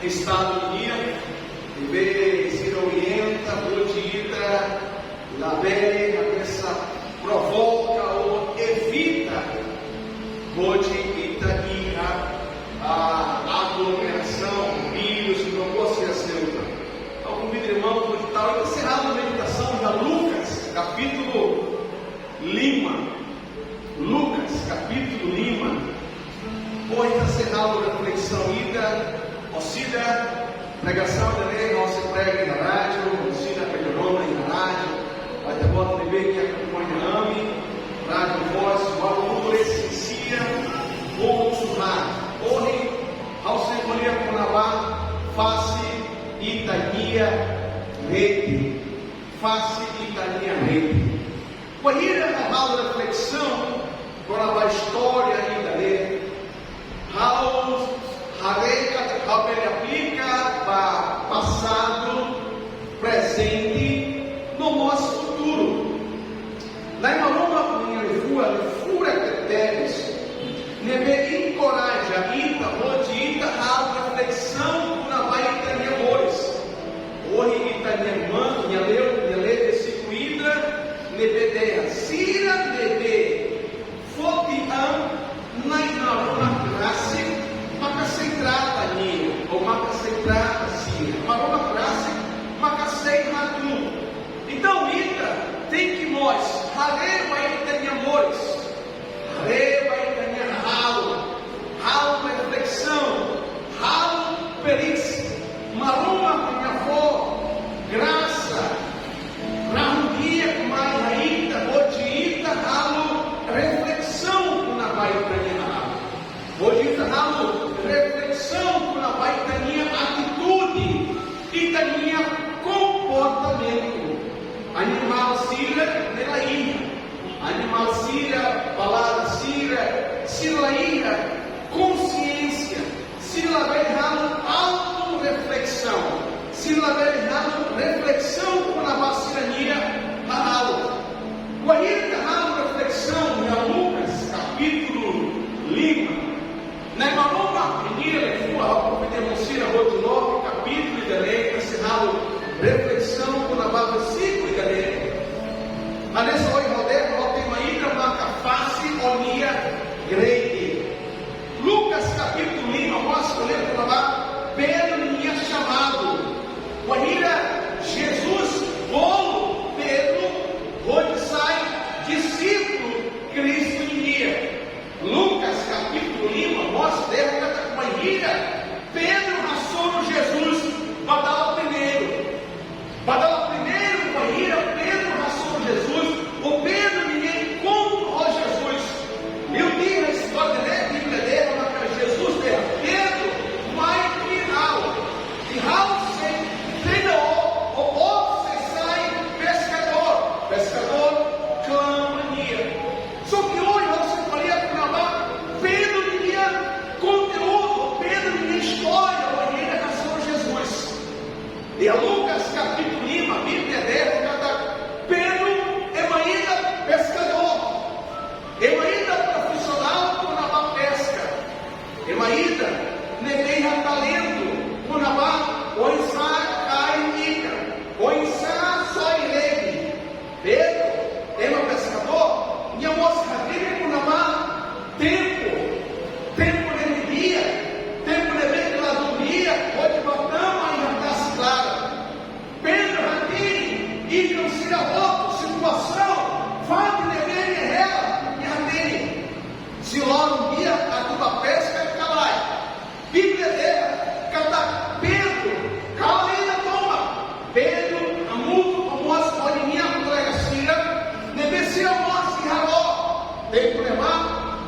estado dia, e se orienta, budita, la bene, a essa provoca ou evita, budita e a aglomeração, vírus, não possa ser. Então, convido irmão para meditar. Encerrado a meditação da Lukas Kapitulo Lima. Lukas Kapitulo Lima. Hoje está encerrado a reflexão ida. Ocida, pregação da lei, nossa prega na rádio, ocida melhorona na rádio, vai ter bota de ver que acompanha AME, rádio voz, o aluno essencia, ou surrar, hoje, ao semana com aban, face, itania, redi, face, itania, redi. Hoje, a reflexão, com a história da lei, how ele aplica para passado, presente, no nosso futuro. Lá em uma fura teb-tebes, nebe'e encoraja, ita, a reflexão na vai itania amores. Hoje itania mano, minha lei versículo ida, nebe'e, sira nebe'e, fotiam, na classe, maka centrada niyo, ou maka centrada sim, maroma classe, maka hatudu. Então, ita, tem que nós, hale vai ter amores, hale vai ter halo reflexão, halo perícia, maroma minha avó, graça, rahudia com mais ita, bodita, halo reflexão na vai ter bodita, halo reflexão com a vai ter atitude e ter comportamento. Animal sira, nelaíra. Animal sira, palavra sira, silaíra, consciência. Sila verhalo, auto-reflexão. Sila verhalo, reflexão com a vacilania, halo. Guarita, halo, reflexão, em Lukas Kapitulo Lima. Na Maloma, menina, sua denuncia o 9 capítulo da lei, ensinado reflexão com a versículo da lei. Mas nessa hoje moderna, tem uma ida, marca face, onia, redi. Lukas Kapitulo Lima, mostra, lembra lá, Pedro tinha chamado. Quando Jesus, bolo, Pedro, onde sai, discípulo, Cristo iria. Lukas Kapitulo Lima mostra dentro uma ilha, Pedro hasouru Jesus, badala primeiro, uma ilha, Pedro hasouru Jesus, o Pedro ninguém encontrou Jesus. Meu Deus, a história da Bíblia dele, mas Jesus dele, Pedro, mais final, e how se treina o se sai pescador, clamania. Só que hoje você faria para Pedro tinha conteúdo, Pedro tinha história, o ele hasouru Jesus. E a Lukas Kapitulo Lima, a Bíblia dele, Pedro é ainda pescador, é ainda profissional com a pesca, é ainda nebe'e talento com a o insá cai ikan, o insá só redi. Pedro é um pescador, e a moça dele com a tempo de dia, tempo de ver pela dormia, onde batamos e já está clara. Pedro Ratini, e não se dá situação, fala de nebe'e e hela, e Ratini. Se lá um dia a tua pesca, kalan. Bíblia dela, katak, Pedro, kalan e tomak. Pedro, a muito, a moça, a minha colega Sira, nebe'e se a moça e haló, tem problema.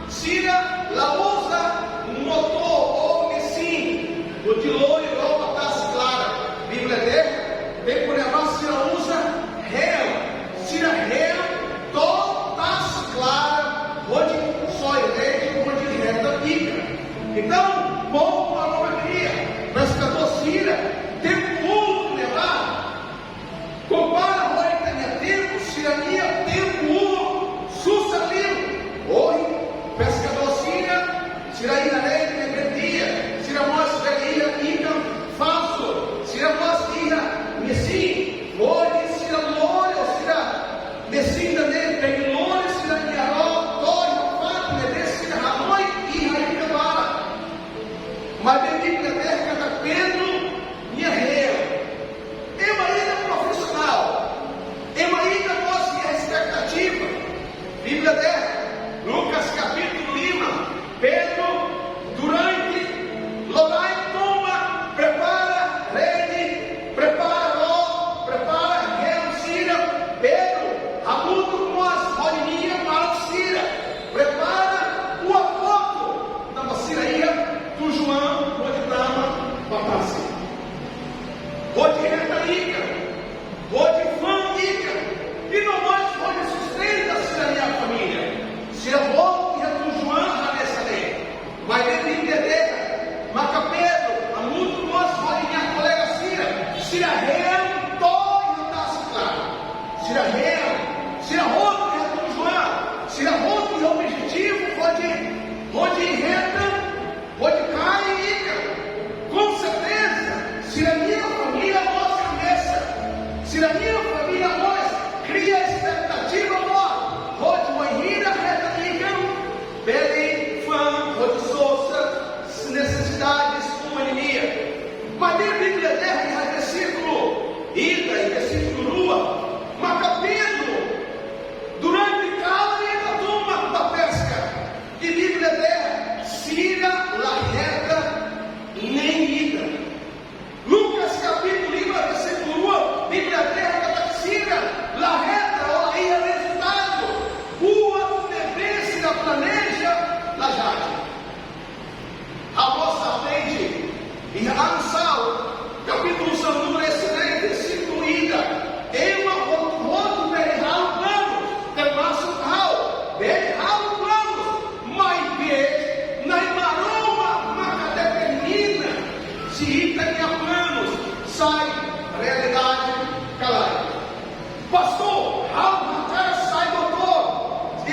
Sira, la usa um motor ou assim, o de loiro e roupa está clara. Bíblia dele, tem por levar, Sira usa hela. Sira hela, toda está clara, onde só rede, onde reta pica. Então, bom para a nomeria, pescador Sira, tem muito levar. Compara, olha, tem tempo, Sira minha, tempo, sussa livre. Hoje, pescador Sira.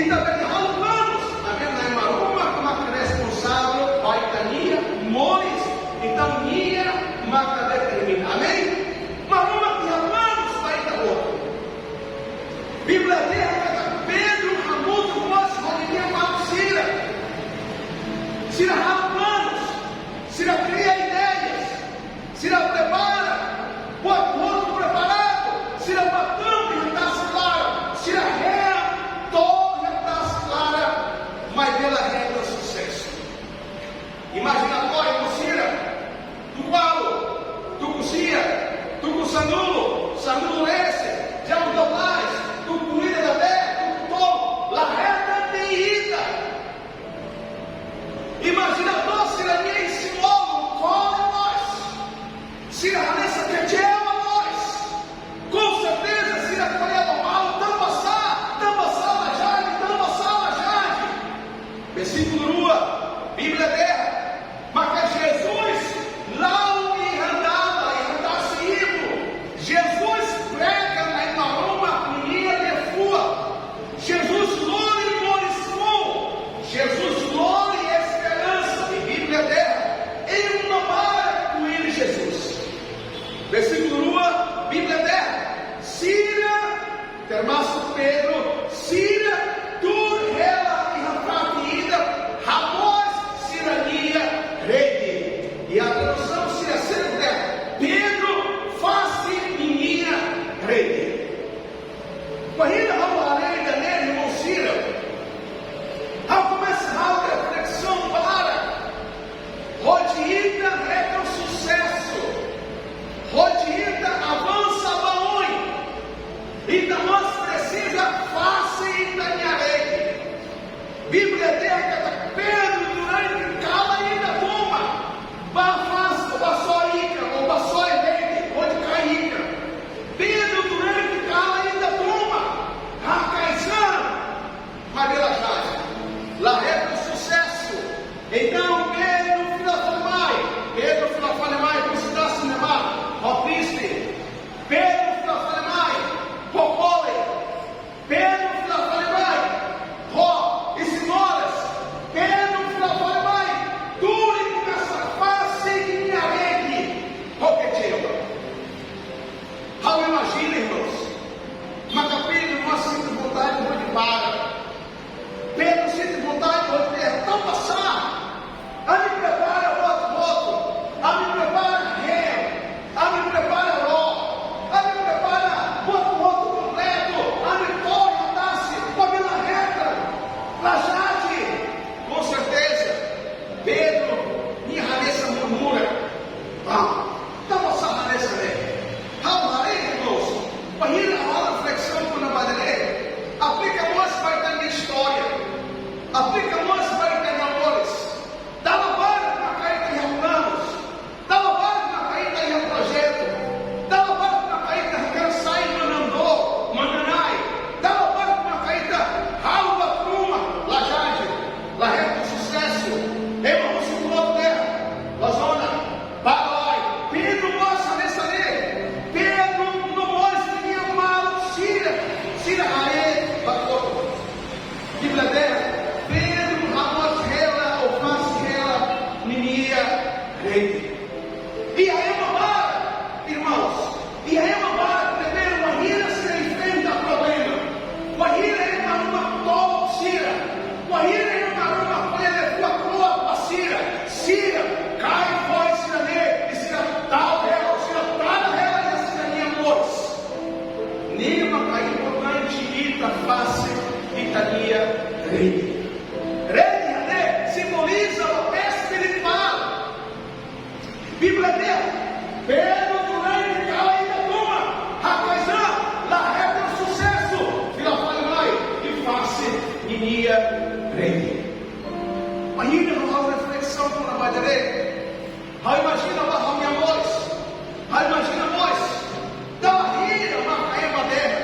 e também ralanos, também na maruma, como a responsável, vai tania, mores, então minha marca determina, amém? Maruma que ralanos, vai da outra. Bíblia terra, Pedro, Ramuto, Moço, Rodinha, Marco, Sira ralanos, Sira cria ideias, Sira prepara, o acordo preparado, Sira batão que já está claro, Sira rea, todo já está clara, mas pela regra do sucesso. Imagina agora, Sira, tu qual, tu cozinha, tu com sanulo esse, já mudou mais, tu comida da terra, tu com la reta tem ida. Imagina nós, Sira minha em Simolo, qual é nós? Sira nessa que é nós. Com certeza, Sira colhendo mal, tamba sala jade. Versículo rua, Bíblia terra. Mas Jesus, lá o que andava indo. Jesus prega na Imaruma, menina de fua. Jesus glória e glorificou. Jesus glória e esperança. E Bíblia terra, em uma barra com ele Jesus. Versículo rua, Bíblia terra. Sira, termaço Pedro, Sira, dur, hela e hakarak, Ramos, Sirania, redi. E a tradução Sira sendo terra, Pedro Fase minha redi. Corrida, vamos ainda nele, irmão Sira. Ao começar a reflexão para Rodita é um sucesso. Rodita avança abaonde. Então nós precisa face e tanharei. Bíblia terra Pedro durante cala ainda toma. Bafasta, baçoica, ou baçoica, onde caica. Pedro durante cala ainda toma. Racaizão, mas pela chave. Lá é o sucesso. Então Pedro filafalemai, como se dá cinema, ó triste. Pedro filafalemai, popole. Pedro filafalemai, ó e senhoras. Pedro filafalemai, dure com essa face e minha rede, roqueteiro. How imagina, irmãos, uma capítulo, nós sentimos vontade de barak. Pedro sente vontade de ter tão passar. A me prepara voto. A me prepara rei. A me prepara ró. A me prepara voto completo. A me torna nasce com a minha reta. Lajade. Com certeza, Pedro, minha cabeça murmura. Tá passando nessa lei. Irmãos, para ir a reflexão com a bandeira, aplica mais para ter minha história. Aplica mais para ter amores. Dá uma barra para cair em planos. Dá uma barra para cair em projeto. Dá uma barra para cair em cansai manandô, mananai. Dá uma barra para cair em ralva truma, lajade, la reta do sucesso. Ema muscular terra, la zona, balai. Pedro mostra nessa lei. Pedro não mostra nenhum mal, Sira aê, batou. Bíblia terra. E aí uma barra, irmãos, e aí uma barra, primeiro, uma hira se enfrenta a problema. Uma hira é uma top, Sira. Uma hira é uma coisa da coroa para Sira, cai fora, Sira nele, e Sira tal dela, Sira tal dela, e a Sira minha amores. Nenhuma cai importante, ita, face, itania, rei. Rei, simboliza o espiritual. Bíblia dela, Pedro durante cala ainda toma, rapaizão, lá reta o sucesso, filafalemai, e face, inia, rei. Imagina uma reflexão com a bandeira. Imagina a minha voz, imagina a voz, dá uma rira, uma caia madeira,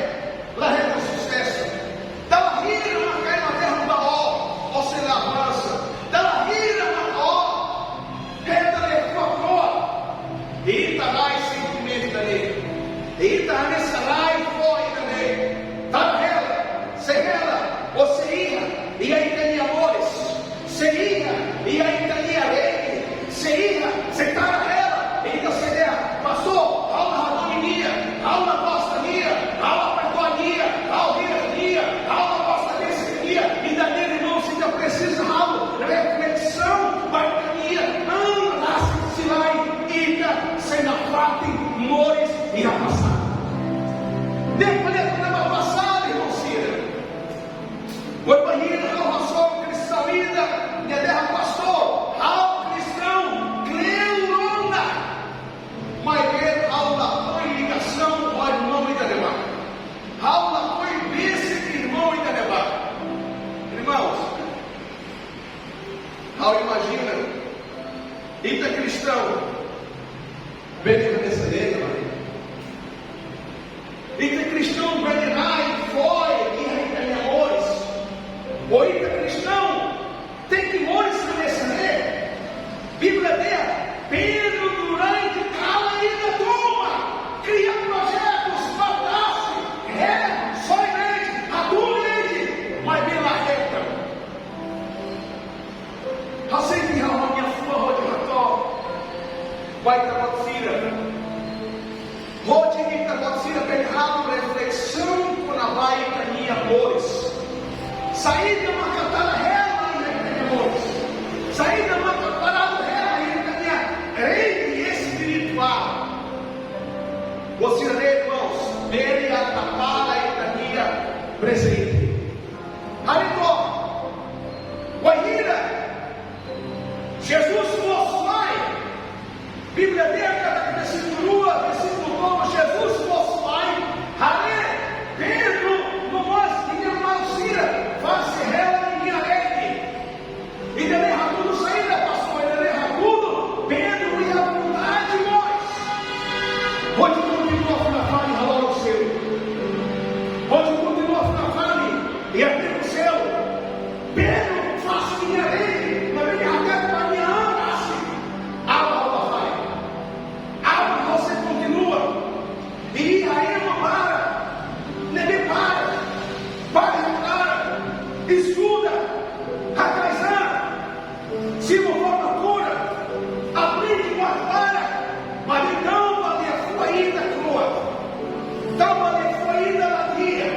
lá reta o sucesso, dá uma rira, uma caia madeira, não dá ó, você lá avança, dá uma rira, uma ó, reta de foco, e tá lá e sentimento dali, e tá nessa lá e foi também, tá ela, sem ela, você ia. banheiro, ao hasouru cristão ida, neba pastor, ao cristão, cleurona, maibe, aula, foi ligação, ao irmão e da neba, aula, foi bênção, irmão e da neba, irmãos, ao imagina, ita cristão, bem cabeça dele, ita cristão, bem foi, e tem amores, o ita cristão, tem temores cabeça dele, Bíblia dele, Pedro, durante, kalan e toma, cria projetos, fantástico, somente, hatudu, maibe lá hetan, assim a minha flor de rató, vai trabalhar, Rodinita Godzilla pegado reflexão com a vai e amores. Sair de uma catada hela e amores. Sair de uma catada hela e rei espiritual. Gostaria, irmãos, dele a tapala e minha presente. Aritó, Guaíra, Jesus nosso Pai, Bíblia dele, versículo 1, versículo 2, Jesus nosso Pai, Haré, Pedro, no nosso, e minha malcira, face hela e minha rede, e dele hatudu saída, pastor, e dele hatudu, Pedro e a vontade de nós, onde continua na fali, halor o seu, onde continua na fali, e até o céu, Pedro, face minha rede, na minha hakarak, para minha andasse, você continua, e aí para, nebe'e para, estuda, hakarak, se não for na cura, aprende para, mas então vale a sua ida crua, então vale a sua ida na dia,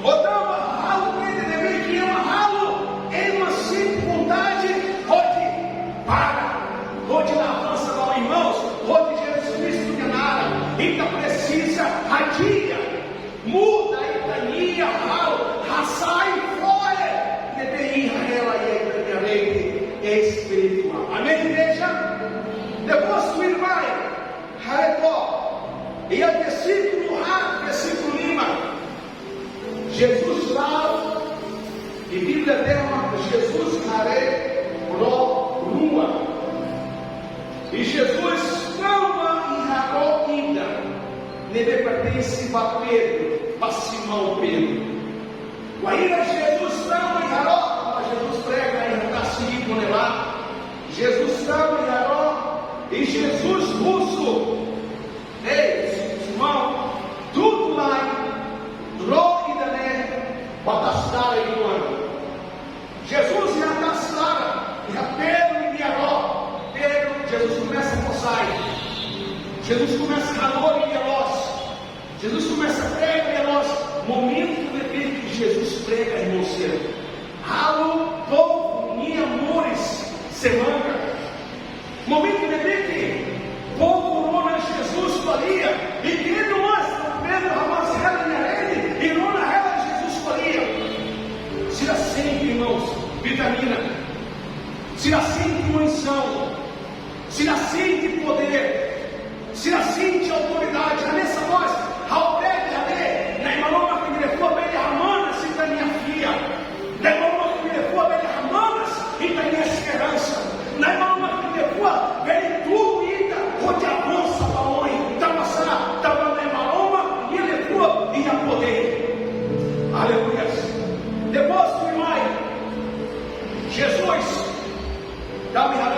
ou então ralo prende nebe'e que ama ralo, em uma simples vontade, onde na avança dos irmãos, onde Jesus Cristo de nada, então precisa radia, muda a itania, sai fora, nebe'e, hela e a itania espiritual. Amém, igreja? Depois do irmão, e a versículo Lima, Jesus fala, e Bíblia dela, Jesus lua. E Jesus tamba e haró ainda, nebe'e pertence a Pedro, para Simão Pedro. Ainda Jesus tamba e haró, mas Jesus prega e está seguindo com neba. Jesus tamba e haró, e Jesus russo. Ei, Simão, tudo lá, dró e dané, batastar e quando. Jesus e a tastar, e a Pedro e a haró. Jesus começa a coçar, Jesus começa a calor e veloz, Jesus começa a pregar veloz, momento de ver que Jesus prega, irmão seu, ralo, povo, minha amores, semana, momento de ver que povo ora Jesus faria, e que ele não mostra, Pedro, Ramaz, hela e rede, e não na hela Jesus faria, se assim, irmãos, vitamina, se assim, unção, se assim de poder, se assim de autoridade, nessa voz, ao prédio ali, na irmã que me levou a velha Ramana, se da minha filha, na irmã que me levou a velha Ramana, e da minha esperança, na irmã que me levou a velha tudo, e onde avança para onde, estava na irmã, me levou e a poder, aleluia. Depois do irmão, Jesus, dá-me a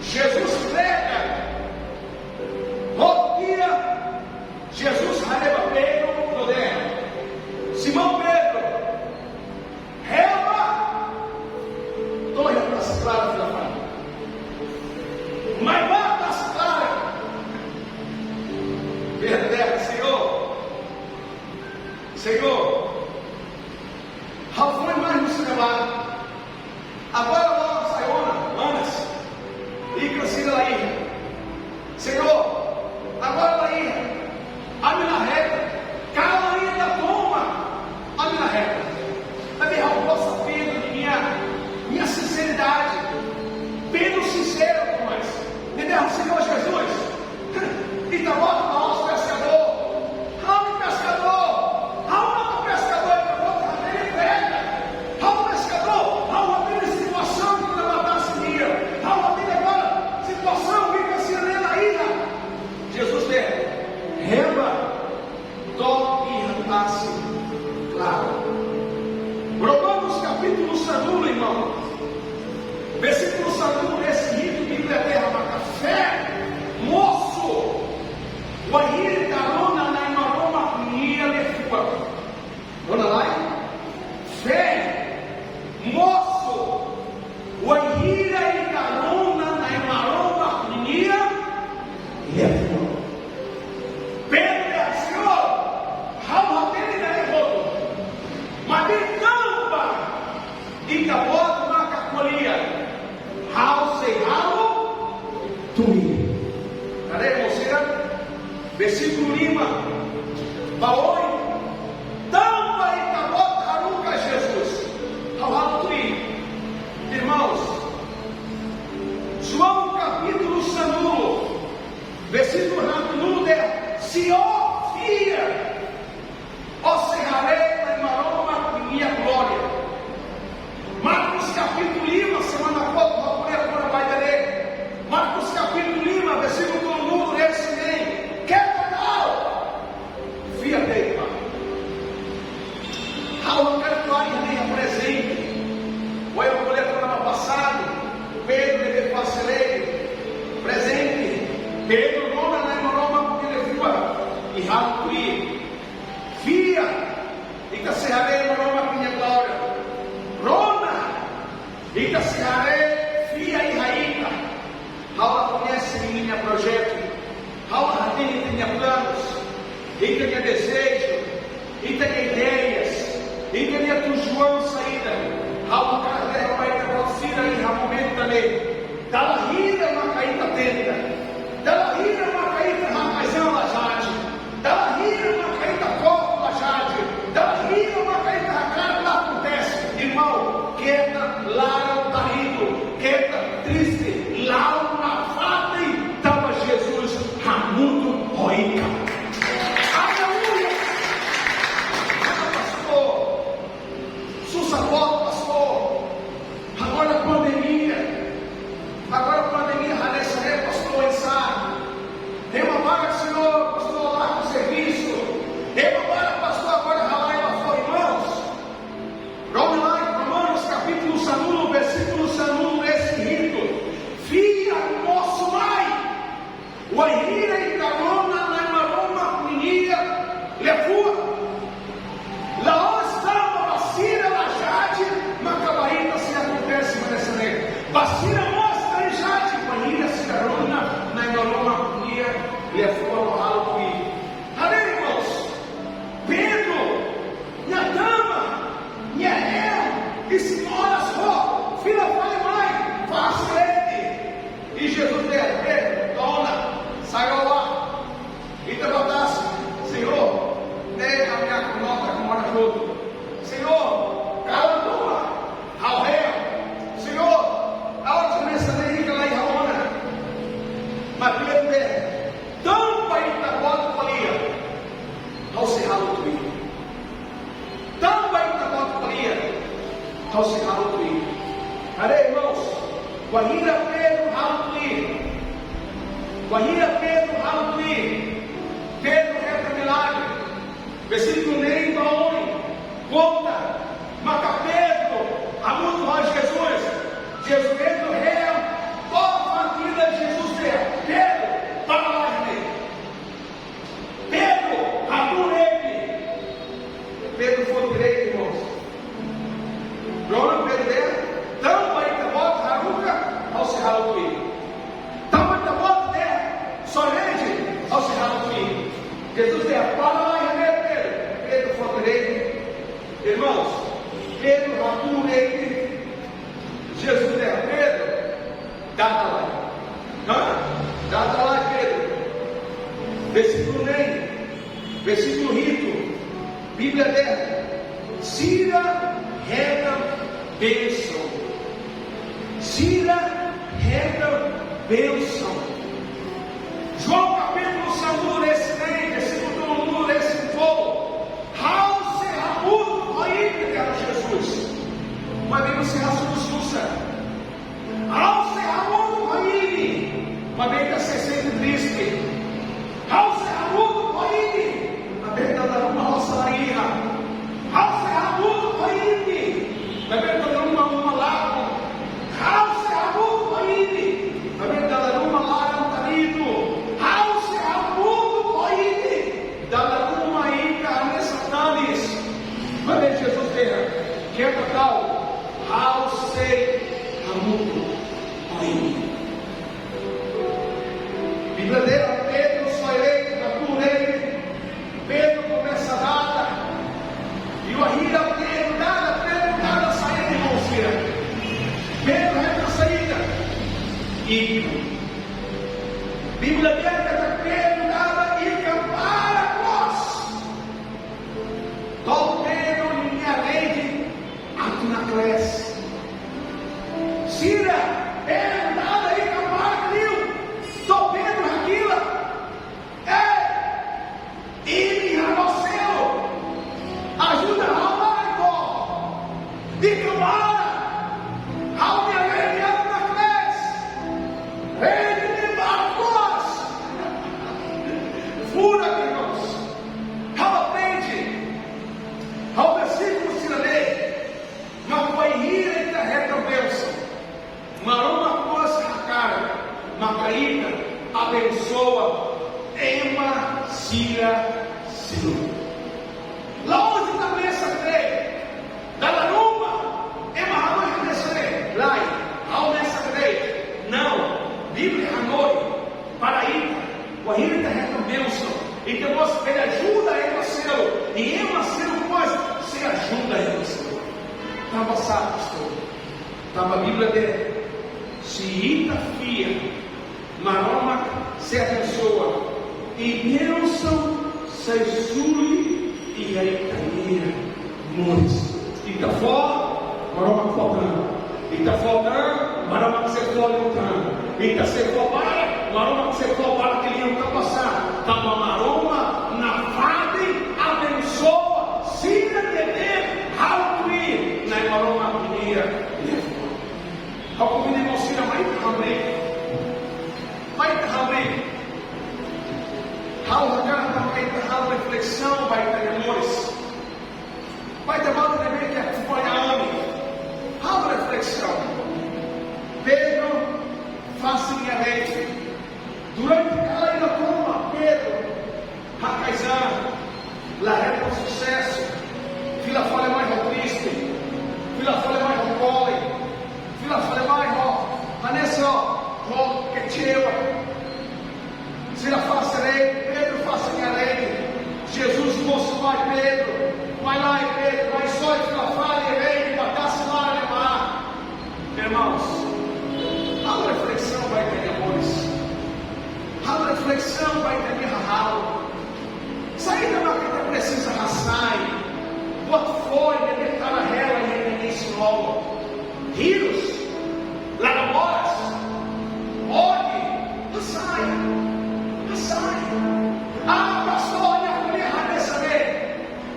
Jesus prega, dia capítulo sanulo, irmão. Versículo sanulo, nesse rito, Bíblia derrama café, moço, o ahir carona na imaroma unia lefua. Olha lá, fé, moço, o ahir carona na imaroma unia lefua. Pedro é Senhor, rama dele da errou, mas de tamba e cabota na cacolia. How say how to me. Cadê você? Versículo Lima. Baoi. Tamba e cabota Lukas Jesus. How to me. Irmãos, João capítulo sanulo. Versículo ranulo de se ofia. Ó serrarei na maroma minha glória. Marcos capítulo Lima, semana pouco, Marcos capítulo Lima, versículo 1, esse nem, quer canal, via deipa. How can nem presente? O eu vou ler programa passado, Pedro Fase presente, Pedro não na Roma, porque ele viu e Raluí, via, e que se na Roma, minha glória, Roma, e que se via e raíca. Ela conhece minha projeto, ela tem planos, e tem desejo, e tem ideias, e tem tujuan saída. Ela carrega vai ter vacina em momento também. Dela rira uma caída tenta, dela rira uma caída rapazão la jade, dela rira uma caída corpo la jade, dela rira uma caída hakarak lá acontece, irmão. Queda lá o tarido, queda triste lá. Aleluia! Pastor, sacerdote, pastor. Agora a pandemia, raleceria, pastor, ensar. Tem uma vaga, senhor, pastor, lá com serviço. Tem uma vaga, pastor, agora ralar e lá fora, irmãos. Vamos lá, Romanos capítulo sanulo, versículo sanulo, esse rito. Via nosso mãe, o ahira e carona. Lefua, lá estava vacina, la jade, macabaíta se acontece, mas vacina mostra e jade, panilha, cigarona, na engoloma, unia, lefua, no ralo, além, irmãos, Pedro, minha dama, minha hela, e senhora só, filha, fale mãe, faça ele, e Jesus deu, Pedro, dona, saiu lá, e te botasse, Senhor, deixa a minha nota que mora junto. Senhor, cala tua, ao réu. Senhor, a hora de começar a liga lá em Raona. Mas Pedro é, tampa e tabota falia. Ao cerrado tu ir. Tampa e tabota falia. Ao cerrado tu ir. Cadê, irmãos? Guarira Pedro, ralo tu ir. Guarira Pedro, ralo tu ir. Pedro é milagre. Versículo nem homem. Conta. Marca Pedro. A muito mais Jesus. Jesus Pedro réu. Toda a família de Jesus é. Pedro, para lá de mim. Pedro, adorei-me. Pedro foi direito, irmãos. Bruno, Pedro é. Tamba e tabota, haruka, ao cerrado do filho. Tamba e tabota, somente ao cerrado do filho. Jesus é para lá e remédio, Pedro. Pedro foi direito. Irmãos, Pedro adorei-me. Jesus é Pedro. Dá lá. Dá lá, Pedro. Versículo nem. Versículo rito. Bíblia dela. Sira, reda, bênção. Sira, reda, bênção. João capítulo sanulo, esse nem. Versículo número, esse povo. How se rabuto, aí que era Jesus. Mas bem você raciocínio. How se rabuto, aí. Mas bem que você sente triste. How se rabuto, aí. Mas bem que dá uma roçaria. How se rabuto, aí. Mas bem hatudu, maibe. Bíblia dele, Pedro só eleito, durante, Pedro começa nada, e o ahira Pedro nada, saída de mãos, Pedro é na saída, e Bíblia dele, Pedro nada, ikan para nós, todo Pedro, minha lei, aqui na cresce, Sira, Pedro nada, ikan para Rio, todo Pedro aquilo, ele no céu, ajuda a alma e tomara, a minha lei na cresce, ele barcos, fura irmãos, aprende, ao versículo se lê, não vai rir e carrega a bênção, maroma coisa hakarak, macaína, abençoa, ema, sira, silu. Lá onde está a bênção dele, dalan, ema, hanoi, recebe, lá, ao nessa dele, não, Bíblia, hanoi, paraíba, o ahira carrega a bênção, e depois ele ajuda a ema, silu, e ema, silu, coisa, você ajuda a ema, silu. Tamba sabe, pastor, tamba a Bíblia dele, se ita fia, maroma se abençoa, e bênção se sui e hetan, mores. E está fora, maroma faltando, maroma que você for lutando. E está se for para, maroma que você for para que ele não passar. Está uma maroma na fali, abençoa, sira nebe'e, hatudu, na maroma unia, ao convidar você a mais também, ao hakarak vai reflexão, vai ter amores, vai ter mal também que acompanha a reflexão. Pedro Fase minha lei, durante kalan toma, Pedro, hakarak, la reta o sucesso, fila fale mais triste, fila fale mais cole, fila fale mais Vanessa, que tchela, se ela faça lei, Pedro faça minha lei, Jesus moço vai Pedro, vai lá e Pedro, vai só e fila fale lei, batasse lá e levar, irmãos, a reflexão vai ter amores, a reflexão vai ter ralo, sair da maqueta precisa raçar, quanto foi, meditar na hela e início logo, rios, lá na voz, olhe, assai, pastor, minha mulher vai saber,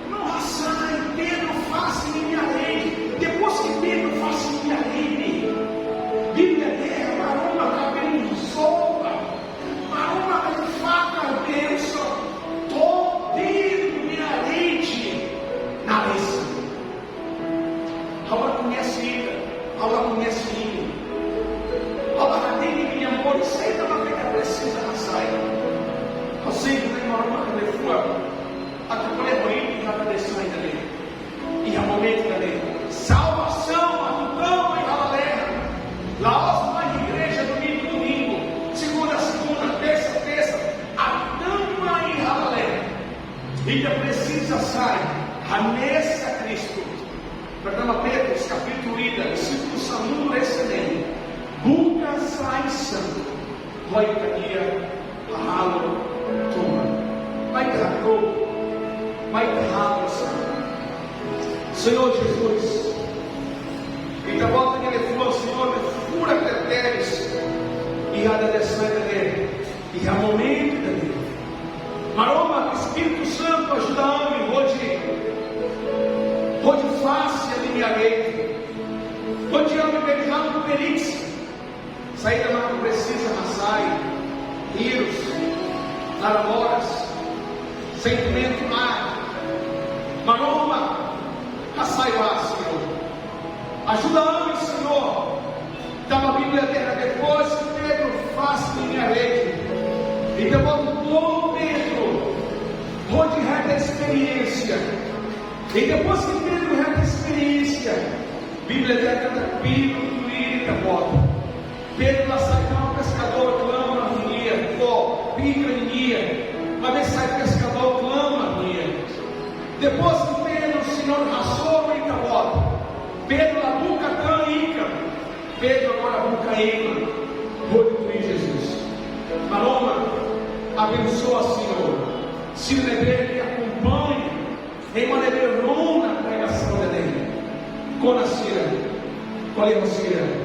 não assai, Pedro faça minha lei, depois que Pedro faça minha lei, Bíblia dele, maroma, cabelinho, solta, maroma, faca, bênção, todo minha leite, na lei, agora conhece ida, agora conhece ida, agora tem minha amor, isso aí não é que precisa sair. Assim, tem uma arma que ele foi, a que pode morrer e agradecer ainda dele. E a momento dele, salvação, a tutão e a galera. Lá na igreja, domingo, segunda, terça, a tamba e a galera. E que precisa sair, a nessa Cristo. Perdão, Pedro Kapitulo, versículo samuno excelente. Lukas Kapitulo, vai ter halo, tomak, vai ter hatudu, vai ter halo, Senhor Jesus. E da volta que ele falou, Senhor, fura teb-tebes e a descida dele, e a momento dele. Maroma, Espírito Santo, ajuda a homem, hoje face a minha lei, hoje amo beijando o perix, saída não precisa raçai, rios, namoras, sentimento mar, maroma, raçai lá, Senhor, ajuda a homem, Senhor, dá uma Bíblia dela depois que Pedro faz minha lei, e depois todo Pedro, onde reta experiência, e depois que Pedro reta experiência, Bíblia dela capítulo, eita bota. Pedro lá sai, não, pescador, clama, minha, ó, pica, minha. Mas vem sai pescador, clama, minha. Depois que Pedro, o Senhor, hasouru, eita bota. Pedro lá, buca, tan, ikan. Pedro agora, buca, ikan. Glória Jesus. Maroma, abençoa, Senhor. Se o nebe'e que acompanhe em uma nebe'e na pregação dele. Conhecer, conhecer,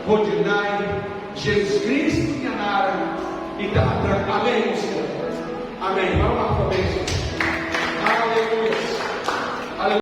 rodinai, Jesus Cristo, Yanara e Tatak. Amém, Senhor. Amém. Vamos lá, talvez.